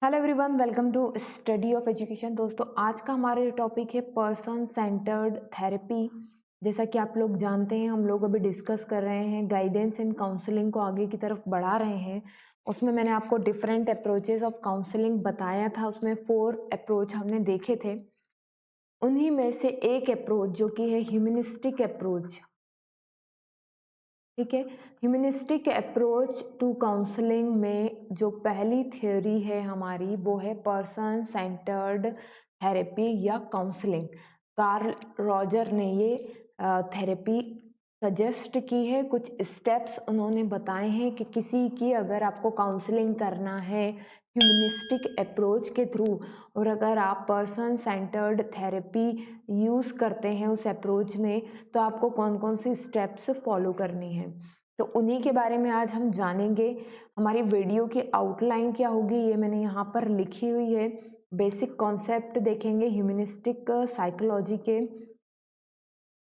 Hello everyone, welcome to study of education. दोस्तों, आज का हमारा जो टॉपिक है पर्सन सेंटर्ड थेरेपी। जैसा कि आप लोग जानते हैं, हम लोग अभी डिस्कस कर रहे हैं गाइडेंस इन काउंसलिंग को आगे की तरफ बढ़ा रहे हैं। उसमें मैंने आपको डिफरेंट अप्रोचेस ऑफ काउंसलिंग बताया था। उसमें 4 अप्रोच हमने देखे थे। उन्हीं में से एक अप्रोच जो कि है ह्यूमनिस्टिक अप्रोच, ठीक है। ह्यूमनिस्टिक अप्रोच टू काउंसलिंग में जो पहली थ्योरी है हमारी, वो है पर्सन सेंटर्ड थेरेपी या काउंसलिंग। कार्ल रॉजर ने ये थेरेपी सजेस्ट की है। कुछ स्टेप्स उन्होंने बताए हैं कि किसी की अगर आपको काउंसलिंग करना है ह्यूमनिस्टिक अप्रोच के थ्रू, और अगर आप पर्सन सेंटर्ड थेरेपी यूज़ करते हैं उस अप्रोच में, तो आपको कौन कौन सी स्टेप्स फॉलो करनी है। तो उन्हीं के बारे में आज हम जानेंगे। हमारी वीडियो की आउटलाइन क्या होगी ये मैंने यहाँ पर लिखी हुई है। बेसिक कॉन्सेप्ट देखेंगे ह्यूमनिस्टिक साइकोलॉजी के,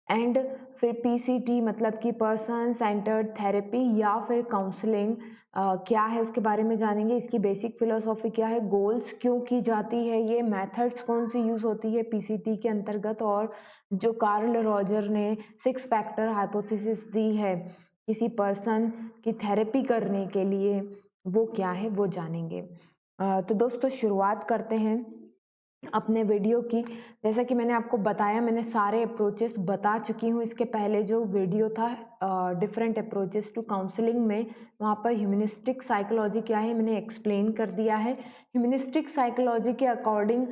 एंड फिर पीसीटी मतलब कि पर्सन सेंटर्ड थेरेपी या फिर काउंसलिंग क्या है उसके बारे में जानेंगे। इसकी बेसिक फिलोसॉफी क्या है, गोल्स क्यों की जाती है, ये मेथड्स कौन सी यूज होती है पीसीटी के अंतर्गत, और जो कार्ल रॉजर ने 6 फैक्टर हाइपोथेसिस दी है किसी पर्सन की थेरेपी करने के लिए, वो क्या है वो जानेंगे। तो दोस्तों, शुरुआत करते हैं अपने वीडियो की। जैसा कि मैंने आपको बताया, मैंने सारे अप्रोचेस बता चुकी हूँ। इसके पहले जो वीडियो था डिफरेंट अप्रोचेस टू काउंसलिंग में, वहाँ पर ह्यूमनिस्टिक साइकोलॉजी क्या है मैंने एक्सप्लेन कर दिया है। ह्यूमनिस्टिक साइकोलॉजी के अकॉर्डिंग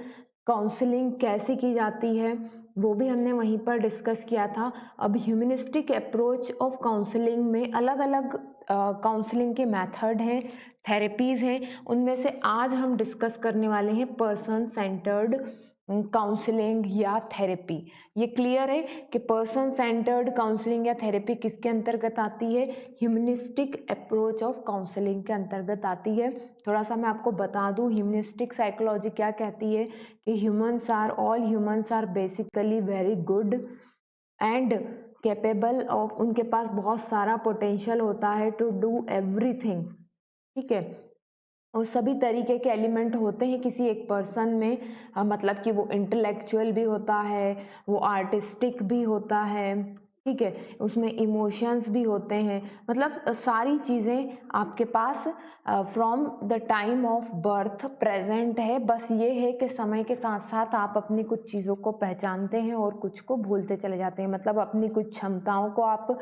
काउंसलिंग कैसे की जाती है वो भी हमने वहीं पर डिस्कस किया था। अब ह्यूमनिस्टिक अप्रोच ऑफ काउंसलिंग में अलग अलग काउंसलिंग के मेथड हैं, थेरेपीज हैं। उनमें से आज हम डिस्कस करने वाले हैं पर्सन सेंटर्ड काउंसलिंग या थेरेपी। ये क्लियर है कि पर्सन सेंटर्ड काउंसलिंग या थेरेपी किसके अंतर्गत आती है, ह्यूमनिस्टिक अप्रोच ऑफ काउंसलिंग के अंतर्गत आती है। थोड़ा सा मैं आपको बता दूं, ह्यूमनिस्टिक साइकोलॉजी क्या कहती है कि all humans are basically very good and capable of, उनके पास बहुत सारा पोटेंशियल होता है टू डू एवरीथिंग, ठीक है। और सभी तरीके के एलिमेंट होते हैं किसी एक पर्सन में, मतलब कि वो इंटेलेक्चुअल भी होता है, वो आर्टिस्टिक भी होता है, ठीक है, उसमें इमोशंस भी होते हैं। मतलब सारी चीज़ें आपके पास from the time of birth present है। बस ये है कि समय के साथ साथ आप अपनी कुछ चीज़ों को पहचानते हैं और कुछ को भूलते चले जाते हैं। मतलब अपनी कुछ क्षमताओं को आप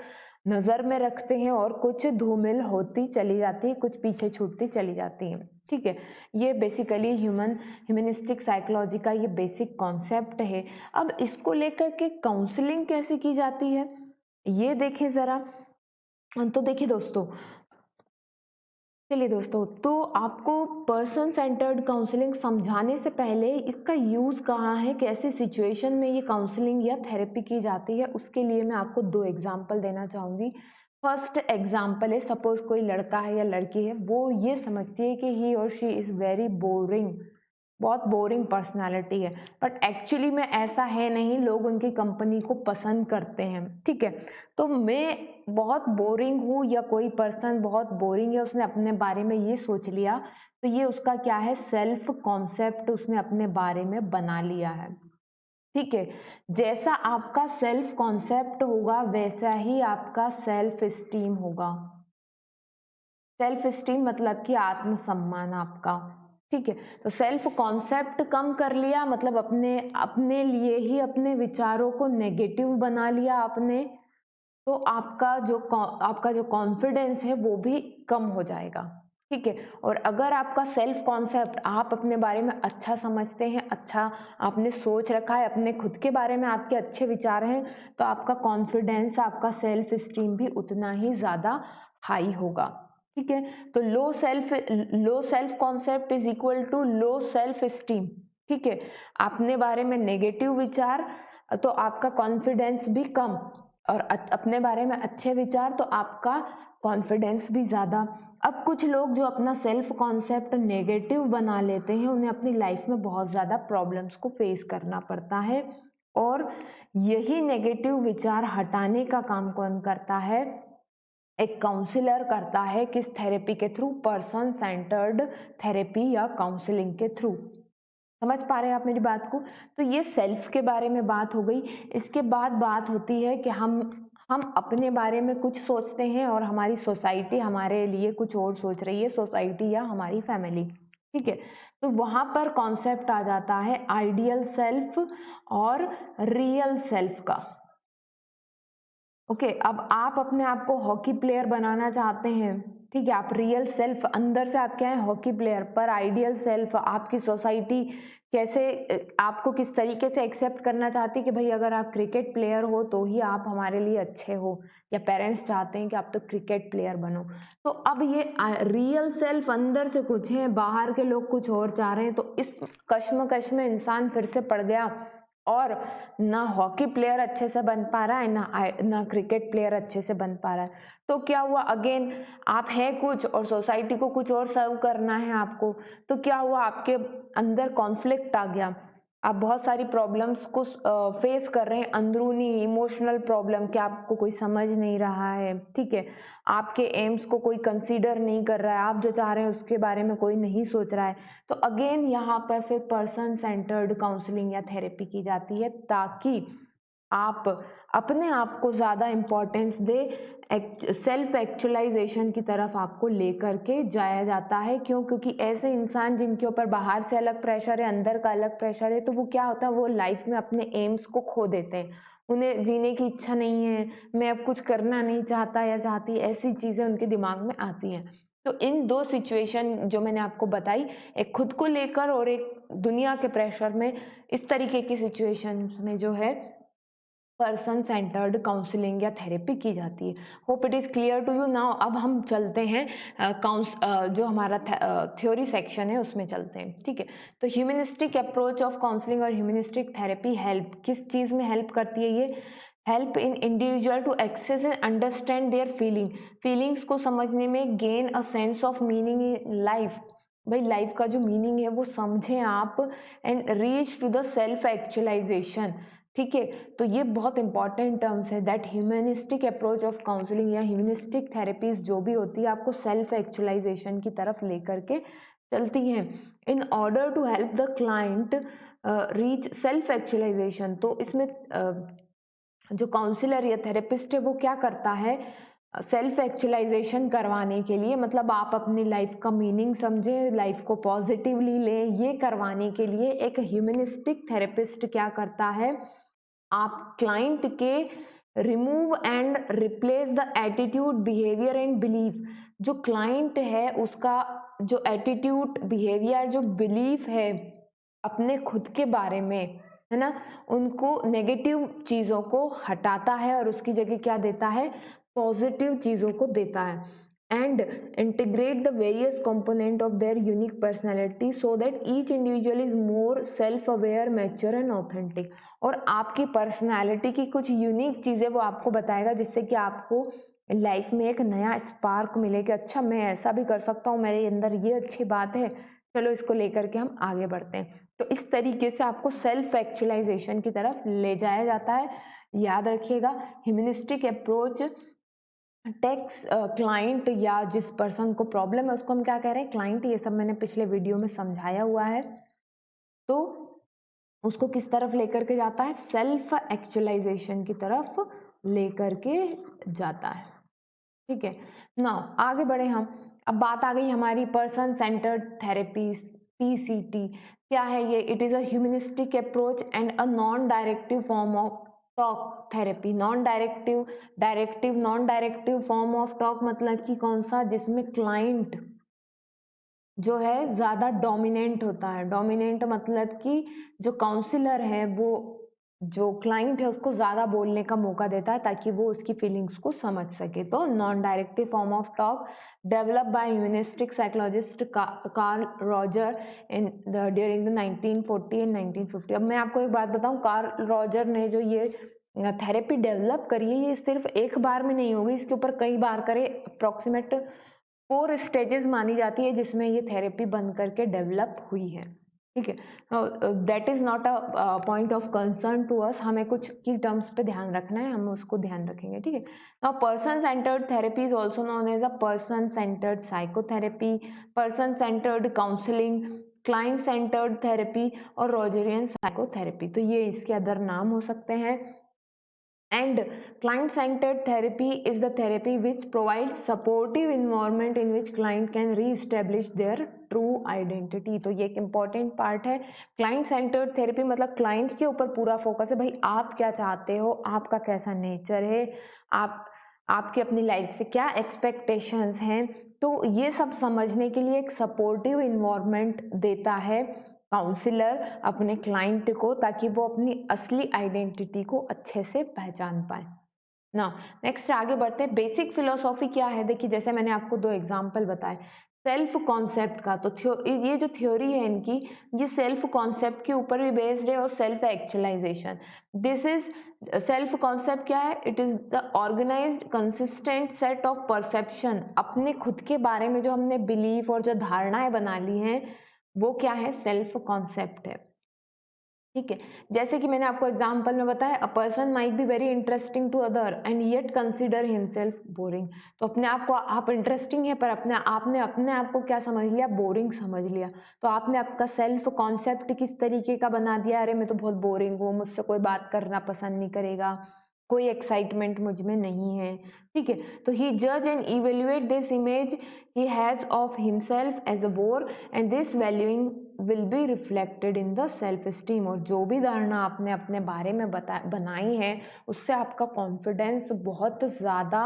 नज़र में रखते हैं और कुछ धूमिल होती चली जाती है, कुछ पीछे छूटती चली जाती हैं, ठीक है। ये बेसिकली ह्यूमनिस्टिक साइकोलॉजी का ये बेसिक कॉन्सेप्ट है। अब इसको लेकर के काउंसलिंग कैसे की जाती है ये देखें ज़रा। तो देखिए दोस्तों, चलिए दोस्तों, तो आपको पर्सन सेंटर्ड काउंसलिंग समझाने से पहले इसका यूज़ कहाँ है, कैसे सिचुएशन में ये काउंसलिंग या थेरेपी की जाती है, उसके लिए मैं आपको 2 एग्जांपल देना चाहूँगी। फर्स्ट एग्जांपल है, सपोज कोई लड़का है या लड़की है, वो ये समझती है कि ही और शी इज़ वेरी बोरिंग, बहुत बोरिंग पर्सनालिटी है, बट एक्चुअली में ऐसा है नहीं, लोग उनकी कंपनी को पसंद करते हैं, ठीक है। तो मैं बहुत बोरिंग हूँ या कोई पर्सन बहुत बोरिंग है, उसने अपने बारे में ये सोच लिया, तो ये उसका क्या है, सेल्फ कॉन्सेप्ट उसने अपने बारे में बना लिया है, ठीक है। जैसा आपका सेल्फ कॉन्सेप्ट होगा वैसा ही आपका सेल्फ स्टीम होगा। सेल्फ स्टीम मतलब कि आत्मसम्मान आपका, ठीक है। तो सेल्फ कॉन्सेप्ट कम कर लिया, मतलब अपने अपने लिए ही अपने विचारों को नेगेटिव बना लिया आपने, तो आपका जो कॉन्फिडेंस है वो भी कम हो जाएगा, ठीक है। और अगर आपका सेल्फ कॉन्सेप्ट, आप अपने बारे में अच्छा समझते हैं, अच्छा आपने सोच रखा है, अपने खुद के बारे में आपके अच्छे विचार हैं, तो आपका कॉन्फिडेंस, आपका सेल्फ स्टीम भी उतना ही ज़्यादा हाई होगा, ठीक है। तो low self concept is equal to low self esteem, ठीक है। अपने बारे में नेगेटिव विचार तो आपका कॉन्फिडेंस भी कम, और अपने बारे में अच्छे विचार तो आपका कॉन्फिडेंस भी ज़्यादा। अब कुछ लोग जो अपना सेल्फ कॉन्सेप्ट नेगेटिव बना लेते हैं, उन्हें अपनी लाइफ में बहुत ज़्यादा प्रॉब्लम्स को फेस करना पड़ता है, और यही नेगेटिव विचार हटाने का काम कौन करता है, एक काउंसलर करता है किस थेरेपी के थ्रू, पर्सन सेंटर्ड थेरेपी या काउंसलिंग के थ्रू। समझ पा रहे हैं आप मेरी बात को? तो ये सेल्फ के बारे में बात हो गई। इसके बाद बात होती है कि हम अपने बारे में कुछ सोचते हैं और हमारी सोसाइटी हमारे लिए कुछ और सोच रही है, सोसाइटी या हमारी फैमिली। ठीक है, तो वहां पर कॉन्सेप्ट आ जाता है आइडियल सेल्फ और रियल सेल्फ का। ओके, अब आप अपने आप को हॉकी प्लेयर बनाना चाहते हैं, ठीक है, आप रियल सेल्फ अंदर से आप क्या है, हॉकी प्लेयर, पर आइडियल सेल्फ आपकी सोसाइटी कैसे आपको किस तरीके से एक्सेप्ट करना चाहती है कि भाई अगर आप क्रिकेट प्लेयर हो तो ही आप हमारे लिए अच्छे हो, या पेरेंट्स चाहते हैं कि आप तो क्रिकेट प्लेयर बनो। तो अब ये रियल सेल्फ अंदर से कुछ है, बाहर के लोग कुछ और चाह रहे हैं, तो इस कश्मकश में इंसान फिर से पड़ गया और ना हॉकी प्लेयर अच्छे से बन पा रहा है, ना क्रिकेट प्लेयर अच्छे से बन पा रहा है। तो क्या हुआ, अगेन आप हैं कुछ और सोसाइटी को कुछ और सर्व करना है आपको, तो क्या हुआ, आपके अंदर कॉन्फ्लिक्ट आ गया। आप बहुत सारी प्रॉब्लम्स को फेस कर रहे हैं, अंदरूनी इमोशनल प्रॉब्लम, कि आपको कोई समझ नहीं रहा है, ठीक है, आपके एम्स को कोई कंसीडर नहीं कर रहा है, आप जो चाह रहे हैं उसके बारे में कोई नहीं सोच रहा है। तो अगेन यहाँ पर फिर पर्सन सेंटर्ड काउंसलिंग या थेरेपी की जाती है, ताकि आप अपने आप को ज़्यादा इम्पोर्टेंस दे, सेल्फ एक्चुअलाइजेशन की तरफ आपको लेकर के जाया जाता है। क्यों? क्योंकि ऐसे इंसान जिनके ऊपर बाहर से अलग प्रेशर है, अंदर का अलग प्रेशर है, तो वो क्या होता है, वो लाइफ में अपने एम्स को खो देते हैं, उन्हें जीने की इच्छा नहीं है, मैं अब कुछ करना नहीं चाहता या चाहती, ऐसी चीज़ें उनके दिमाग में आती हैं। तो इन दो सिचुएशन जो मैंने आपको बताई, एक खुद को लेकर और एक दुनिया के प्रेशर में, इस तरीके की सिचुएशन में जो है पर्सन सेंटर्ड काउंसलिंग या थेरेपी की जाती है। Hope it is clear to you now. अब हम चलते हैं जो हमारा थ्योरी सेक्शन है उसमें चलते हैं, ठीक है। तो ह्यूमनिस्टिक अप्रोच ऑफ काउंसलिंग और ह्यूमनिस्टिक थेरेपी हेल्प, किस चीज़ में हेल्प करती है? ये help in individual to access and understand their feelings को समझने में, gain a sense of meaning in life, भाई लाइफ का जो मीनिंग है वो समझें आप, and reach to the self actualization, ठीक है। तो ये बहुत इंपॉर्टेंट टर्म्स है, that humanistic approach of counselling या ह्यूमनिस्टिक थेरेपीज जो भी होती है आपको सेल्फ एक्चुअलाइजेशन की तरफ लेकर के चलती हैं, in order to help the client reach self actualization. तो इसमें जो काउंसलर या थेरेपिस्ट है वो क्या करता है, सेल्फ एक्चुअलाइजेशन करवाने के लिए, मतलब आप अपनी लाइफ का मीनिंग समझें, लाइफ को पॉजिटिवली लें, ये करवाने के लिए एक ह्यूमनिस्टिक थेरेपिस्ट क्या करता है, आप क्लाइंट के remove and replace the attitude, behaviour and belief. जो क्लाइंट है उसका जो एटीट्यूड, बिहेवियर, जो बिलीफ है अपने खुद के बारे में, है ना, उनको नेगेटिव चीजों को हटाता है और उसकी जगह क्या देता है, पॉजिटिव चीजों को देता है। And integrate the various component of their unique personality so that each individual is more self aware, mature and authentic. और आपकी पर्सनैलिटी की कुछ यूनिक चीजें वो आपको बताएगा, जिससे कि आपको लाइफ में एक नया स्पार्क मिले कि अच्छा मैं ऐसा भी कर सकता हूँ, मेरे अंदर ये अच्छी बात है, चलो इसको लेकर के हम आगे बढ़ते हैं। तो इस तरीके से आपको सेल्फ एक्चुअलाइजेशन की तरफ ले जाया जाता है। याद रखिएगा, ह्यूमनिस्टिक अप्रोच टेक्स क्लाइंट, या जिस पर्सन को प्रॉब्लम है उसको हम क्या कह रहे हैं, क्लाइंट, ये सब मैंने पिछले वीडियो में समझाया हुआ है। तो उसको किस तरफ लेकर के जाता है, सेल्फ एक्चुअलाइजेशन की तरफ लेकर के जाता है, ठीक है। नाउ आगे बढ़े हम। अब बात आ गई हमारी पर्सन सेंटर्ड थेरेपी, पीसीटी। क्या है ये? It is a humanistic approach and a non directive form of talk therapy. Non directive, directive, non directive form of talk मतलब कि कौन सा, जिसमें क्लाइंट जो है ज्यादा डोमिनेंट होता है। डोमिनेंट मतलब कि जो काउंसलर है वो जो क्लाइंट है उसको ज्यादा बोलने का मौका देता है, ताकि वो उसकी फीलिंग्स को समझ सके। तो non directive form of talk develop by humanistic psychologist Carl Roger in during the 1940 and 1950। अब मैं आपको एक बात बताऊं, कार्ल रॉजर ने जो ये थेरेपी डेवलप करी है, ये सिर्फ एक बार में नहीं होगी, इसके ऊपर कई बार करे। अप्रोक्सीमेट 4 स्टेजेस मानी जाती है जिसमें ये थेरेपी बन करके डेवलप हुई है। ठीक है, that is not a point of concern to us, हमें कुछ की टर्म्स पे ध्यान रखना है, हम उसको ध्यान रखेंगे। ठीक है, now person centred therapy is also known as a person centred psychotherapy, person centred counselling, client centred therapy और रोजरियन साइकोथेरेपी। तो ये इसके अदर नाम हो सकते हैं। And client-centered therapy is the therapy which provides supportive environment in which client can re-establish their true identity। तो ये एक important part है। Client-centered therapy मतलब client के ऊपर पूरा focus है, भाई आप क्या चाहते हो, आपका कैसा nature है, आप आपकी अपनी लाइफ से क्या expectations हैं, तो ये सब समझने के लिए एक supportive environment देता है काउंसलर अपने क्लाइंट को, ताकि वो अपनी असली आइडेंटिटी को अच्छे से पहचान पाए ना। नेक्स्ट आगे बढ़ते हैं, बेसिक फिलोसॉफी क्या है। देखिए जैसे मैंने आपको दो एग्जांपल बताए सेल्फ कॉन्सेप्ट का, तो ये जो थ्योरी है इनकी, ये सेल्फ कॉन्सेप्ट के ऊपर भी बेस्ड है और self actualization. This is self concept क्या है, it is the organized consistent set of perception, अपने खुद के बारे में जो हमने बिलीफ और जो धारणाएं बना ली हैं वो क्या है, सेल्फ कॉन्सेप्ट है। ठीक है, जैसे कि मैंने आपको एग्जांपल में बताया, a person might be very interesting to other and yet consider himself boring. तो अपने आप को आप इंटरेस्टिंग है पर आपने अपने आप को क्या समझ लिया, बोरिंग समझ लिया। तो आपने आपका सेल्फ कॉन्सेप्ट किस तरीके का बना दिया, अरे मैं तो बहुत बोरिंग हूँ, मुझसे कोई बात करना पसंद नहीं करेगा, कोई एक्साइटमेंट मुझ में नहीं है। ठीक है, तो ही जज and evaluate this image he has of himself as a bore and this valuing will be reflected in the self esteem। और जो भी धारणा आपने अपने बारे में बनाई है उससे आपका कॉन्फिडेंस बहुत ज़्यादा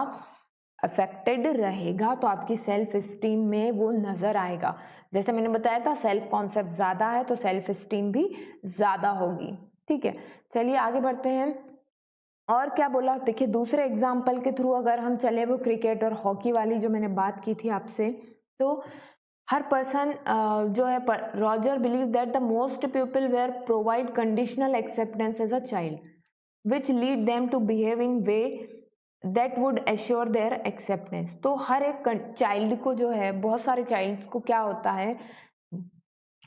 अफेक्टेड रहेगा, तो आपकी सेल्फ स्टीम में वो नज़र आएगा। जैसे मैंने बताया था सेल्फ कॉन्सेप्ट ज़्यादा है तो सेल्फ स्टीम भी ज़्यादा होगी। ठीक है, चलिए आगे बढ़ते हैं। और क्या बोला, देखिए दूसरे एग्जाम्पल के थ्रू अगर हम चले, वो क्रिकेट और हॉकी वाली जो मैंने बात की थी आपसे, तो हर पर्सन जो है, Roger believe that the most people were provide conditional acceptance as a child which lead them to behave in way that would assure their acceptance. तो हर एक चाइल्ड को जो है, बहुत सारे चाइल्ड को क्या होता है,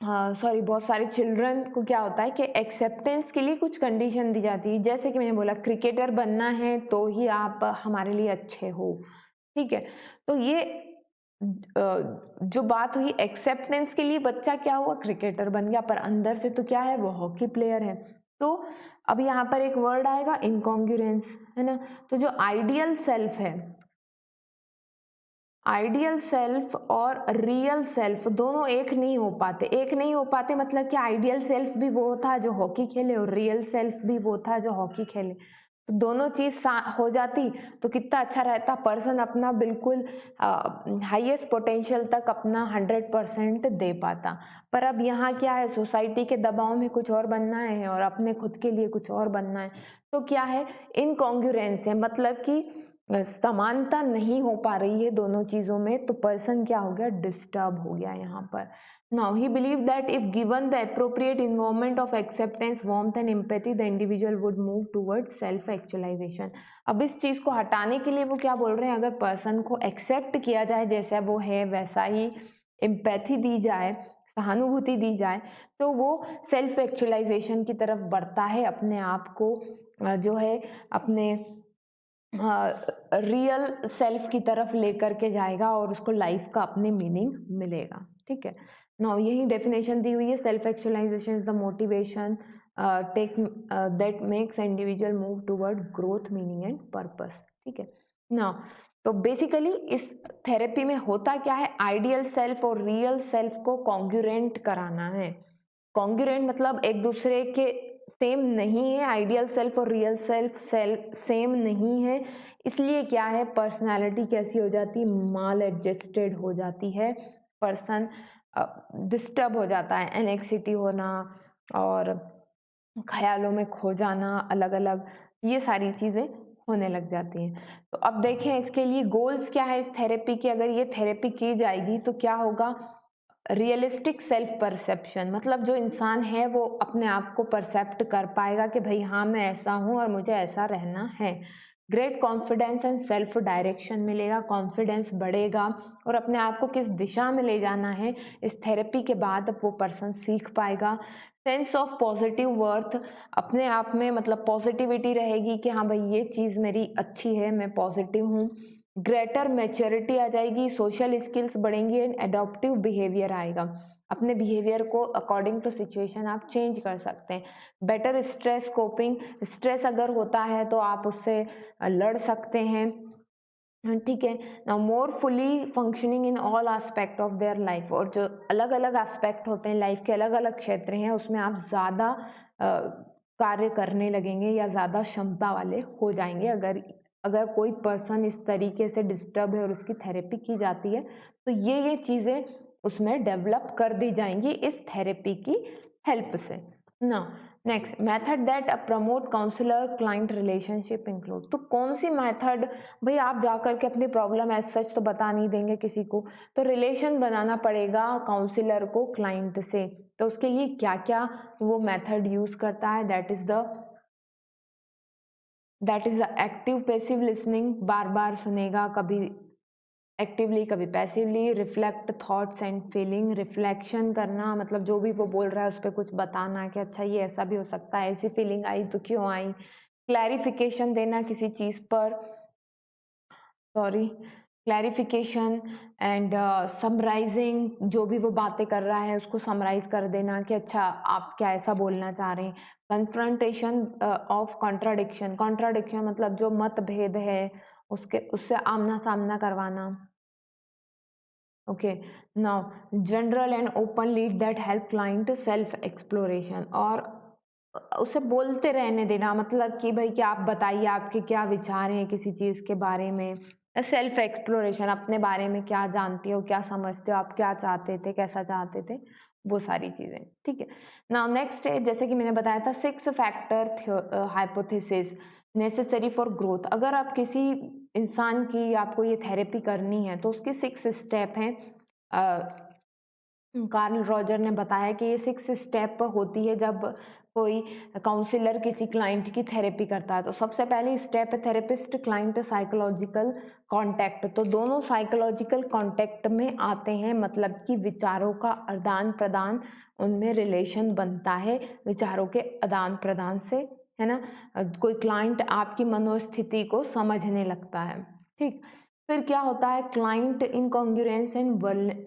बहुत सारे चिल्ड्रन को क्या होता है कि एक्सेप्टेंस के लिए कुछ कंडीशन दी जाती है। जैसे कि मैंने बोला क्रिकेटर बनना है तो ही आप हमारे लिए अच्छे हो। ठीक है, तो ये जो बात हुई एक्सेप्टेंस के लिए, बच्चा क्या हुआ, क्रिकेटर बन गया, पर अंदर से तो क्या है, वो हॉकी प्लेयर है। तो अब यहाँ पर एक वर्ड आएगा इनकॉन्ग्रुएंस, है ना। तो जो आइडियल सेल्फ है, आइडियल सेल्फ और रियल सेल्फ दोनों एक नहीं हो पाते। एक नहीं हो पाते मतलब कि आइडियल सेल्फ भी वो था जो हॉकी खेले और रियल सेल्फ भी वो था जो हॉकी खेले। तो दोनों चीज हो जाती तो कितना अच्छा रहता, पर्सन अपना बिल्कुल हाईएस्ट पोटेंशियल तक अपना 100% दे पाता। पर अब यहाँ क्या है, सोसाइटी के दबाव में कुछ और बनना है और अपने खुद के लिए कुछ और बनना है। तो क्या है, इनकॉन्ग्रुएंस है, मतलब कि समानता नहीं हो पा रही है दोनों चीजों में, तो पर्सन क्या हो गया, डिस्टर्ब हो गया यहाँ पर। Now he believe that if given the appropriate environment of acceptance warmth and empathy the individual would move toward self actualization. अब इस चीज को हटाने के लिए वो क्या बोल रहे हैं, अगर पर्सन को एक्सेप्ट किया जाए जैसा वो है वैसा ही, एम्पैथी दी जाए, सहानुभूति दी जाए, तो वो सेल्फ एक्चुअलाइजेशन की तरफ बढ़ता है, अपने आप को जो है अपने रियल सेल्फ की तरफ लेकर के जाएगा और उसको लाइफ का अपने मीनिंग मिलेगा। ठीक है, नाउ यही डेफिनेशन दी हुई है, self actualization is the motivation take that makes individual move toward growth, meaning and purpose. ठीक है, नाउ तो बेसिकली इस थेरेपी में होता क्या है, आइडियल सेल्फ और रियल सेल्फ को कॉन्ग्रुएंट कराना है। कॉन्ग्रुएंट मतलब एक दूसरे के सेम नहीं है, आइडियल सेल्फ और रियल सेल्फ सेम नहीं है, इसलिए क्या है, पर्सनालिटी कैसी हो जाती है, माल एडजस्टेड हो जाती है, पर्सन डिस्टर्ब हो जाता है, एनेक्सिटी होना और ख्यालों में खो जाना, अलग अलग ये सारी चीजें होने लग जाती हैं। तो अब देखें इसके लिए गोल्स क्या है इस थेरेपी की, अगर ये थेरेपी की जाएगी तो क्या होगा, रियलिस्टिक सेल्फ परसेप्शन, मतलब जो इंसान है वो अपने आप को परसेप्ट कर पाएगा कि भाई हाँ मैं ऐसा हूँ और मुझे ऐसा रहना है। Great confidence and self direction मिलेगा, कॉन्फिडेंस बढ़ेगा और अपने आप को किस दिशा में ले जाना है इस थेरेपी के बाद वो पर्सन सीख पाएगा। सेंस ऑफ पॉजिटिव वर्थ, अपने आप में मतलब पॉजिटिविटी रहेगी कि हाँ भाई ये चीज़ मेरी अच्छी है, मैं पॉजिटिव हूँ। ग्रेटर मैच्योरिटी आ जाएगी, सोशल स्किल्स बढ़ेंगी एंड एडॉप्टिव बिहेवियर आएगा। अपने बिहेवियर को अकॉर्डिंग टू सिचुएशन आप चेंज कर सकते हैं। बेटर स्ट्रेस कोपिंग, स्ट्रेस अगर होता है तो आप उससे लड़ सकते हैं, ठीक है ना। More fully functioning in all aspect of their life, और जो अलग अलग एस्पेक्ट होते हैं लाइफ के, अलग अलग क्षेत्र हैं, उसमें आप ज़्यादा कार्य करने लगेंगे या ज़्यादा क्षमता वाले हो जाएंगे। अगर अगर कोई पर्सन इस तरीके से डिस्टर्ब है और उसकी थेरेपी की जाती है तो ये चीज़ें उसमें डेवलप कर दी जाएंगी इस थेरेपी की हेल्प से ना। Next method that promote counsellor client relationship include, तो कौन सी मेथड, भाई आप जाकर के अपनी प्रॉब्लम एज सच तो बता नहीं देंगे किसी को, तो रिलेशन बनाना पड़ेगा काउंसलर को क्लाइंट से। तो उसके लिए क्या क्या वो मेथड यूज करता है, that is the active passive listening, बार बार सुनेगा, कभी एक्टिवली कभी passively. Reflect thoughts and feeling, reflection करना मतलब जो भी वो बोल रहा है उस पर कुछ बताना कि अच्छा ये ऐसा भी हो सकता है, ऐसी फीलिंग आई तो क्यों आई। क्लैरिफिकेशन देना किसी चीज पर, सॉरी, क्लैरिफिकेशन एंड समराइजिंग, जो भी वो बातें कर रहा है उसको समराइज कर देना कि अच्छा आप क्या ऐसा बोलना चाह रहे हैं। कन्फ्रंटेशन ऑफ कॉन्ट्राडिक्शन, कॉन्ट्राडिक्शन मतलब जो मतभेद है उससे आमना सामना करवाना। Okay, now general and open lead that help client self exploration, और उसे बोलते रहने देना, मतलब कि भाई क्या आप बताइए आपके क्या विचार हैं किसी चीज के बारे में। सेल्फ एक्सप्लोरेशन, अपने बारे में क्या जानते हो, क्या समझते हो, आप क्या चाहते थे, कैसा चाहते थे, वो सारी चीजें, ठीक है। नाउ नेक्स्ट है, जैसे कि मैंने बताया था 6 factor hypothesis necessary for growth. अगर आप किसी इंसान की आपको ये थेरेपी करनी है तो उसके 6 स्टेप हैं। कार्ल रॉजर ने बताया कि ये 6 स्टेप होती है जब कोई काउंसलर किसी क्लाइंट की थेरेपी करता है। तो सबसे पहली स्टेप है थेरेपिस्ट क्लाइंट साइकोलॉजिकल कांटेक्ट। तो दोनों साइकोलॉजिकल कांटेक्ट में आते हैं, मतलब कि विचारों का आदान प्रदान, उनमें रिलेशन बनता है विचारों के आदान प्रदान से, है ना। कोई क्लाइंट आपकी मनोस्थिति को समझने लगता है, ठीक। फिर क्या होता है, क्लाइंट इनकॉन्ग्रुएंस एंड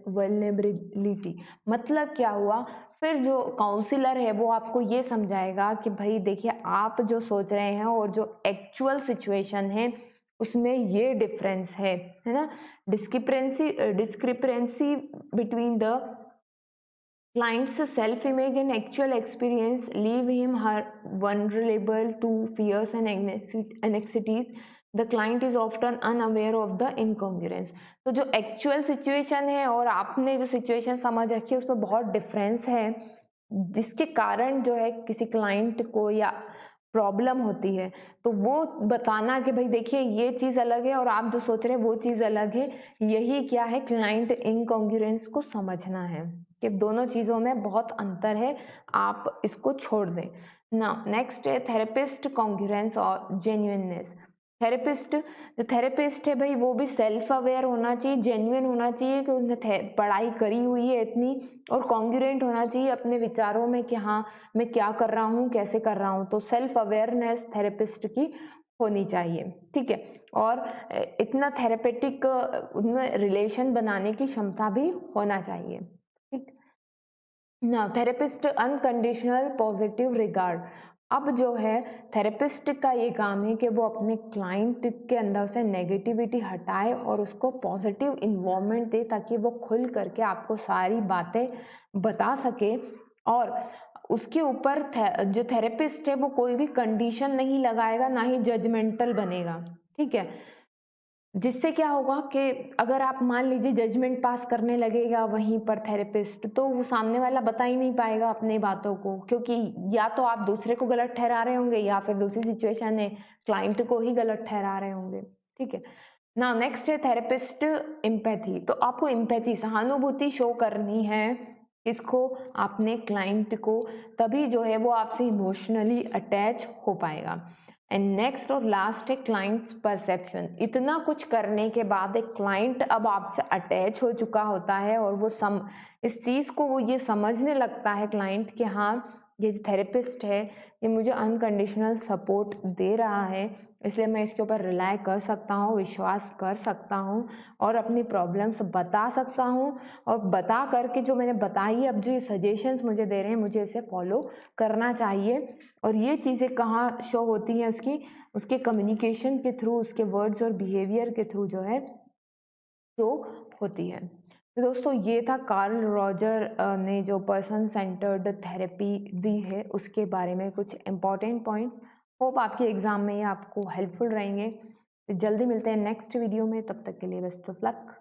वल्नरेबिलिटी, मतलब क्या हुआ, फिर जो काउंसलर है वो आपको ये समझाएगा कि भाई देखिए आप जो सोच रहे हैं और जो एक्चुअल सिचुएशन है उसमें ये डिफरेंस है ना। Discrepancy between the client's self-image and actual experience leave him vulnerable to fears and anxieties. The client is often unaware of the incongruence. तो जो एक्चुअल सिचुएशन है और आपने जो सिचुएशन समझ रखी है उसमें बहुत डिफरेंस है, जिसके कारण जो है किसी क्लाइंट को या प्रॉब्लम होती है, तो वो बताना कि भाई देखिए ये चीज अलग है और आप जो सोच रहे हैं वो चीज अलग है। यही क्या है, क्लाइंट इनकॉन्ग्रुएंस को समझना है कि दोनों चीजों में बहुत अंतर है, आप इसको छोड़ दें ना। नेक्स्ट है थेरेपिस्ट कॉन्ग्रुएंस और जेन्युइननेस। थेरेपिस्ट है भाई वो भी सेल्फ अवेयर होना चाहिए, जेन्युइन होना चाहिए कि उसने पढ़ाई करी हुई है इतनी, और कॉन्ग्रुएंट होना चाहिए अपने विचारों में कि हाँ मैं क्या कर रहा हूँ, कैसे कर रहा हूँ। तो सेल्फ अवेयरनेस थेरेपिस्ट की होनी चाहिए, ठीक है। और इतना थेरेपेटिक उनमें रिलेशन बनाने की क्षमता भी होना चाहिए, ठीक ना। थेरेपिस्ट अनकंडीशनल पॉजिटिव रिगार्ड, अब जो है थेरेपिस्ट का ये काम है कि वो अपने क्लाइंट के अंदर से नेगेटिविटी हटाए और उसको पॉजिटिव इन्वॉल्वमेंट दे, ताकि वो खुल करके आपको सारी बातें बता सके। और उसके ऊपर जो थेरेपिस्ट है वो कोई भी कंडीशन नहीं लगाएगा, ना ही जजमेंटल बनेगा, ठीक है। जिससे क्या होगा कि अगर आप मान लीजिए जजमेंट पास करने लगेगा वहीं पर थेरेपिस्ट, तो वो सामने वाला बता ही नहीं पाएगा अपनी बातों को, क्योंकि या तो आप दूसरे को गलत ठहरा रहे होंगे या फिर दूसरी सिचुएशन में क्लाइंट को ही गलत ठहरा रहे होंगे, ठीक है ना। नेक्स्ट है थेरेपिस्ट एम्पैथी। तो आपको एम्पैथी सहानुभूति शो करनी है, इसको आपने क्लाइंट को, तभी जो है वो आपसे इमोशनली अटैच हो पाएगा। एंड नेक्स्ट और लास्ट है क्लाइंट परसेप्शन। इतना कुछ करने के बाद एक क्लाइंट अब आपसे अटैच हो चुका होता है और वो इस चीज़ को वो ये समझने लगता है क्लाइंट कि हाँ, ये जो थेरेपिस्ट है ये मुझे अनकंडीशनल सपोर्ट दे रहा है, इसलिए मैं इसके ऊपर रिलाय कर सकता हूँ, विश्वास कर सकता हूँ और अपनी प्रॉब्लम्स बता सकता हूँ। और बता करके जो मैंने बताई, अब जो ये सजेशंस मुझे दे रहे हैं मुझे इसे फॉलो करना चाहिए। और ये चीज़ें कहाँ शो होती हैं उसके कम्युनिकेशन के थ्रू, उसके वर्ड्स और बिहेवियर के थ्रू जो है शो होती है। तो दोस्तों ये था कार्ल रॉजर ने जो पर्सन सेंटर्ड थेरेपी दी है उसके बारे में कुछ इंपॉर्टेंट पॉइंट्स। होप आपके एग्जाम में ये आपको हेल्पफुल रहेंगे। तो जल्दी मिलते हैं नेक्स्ट वीडियो में, तब तक के लिए बेस्ट ऑफ लक।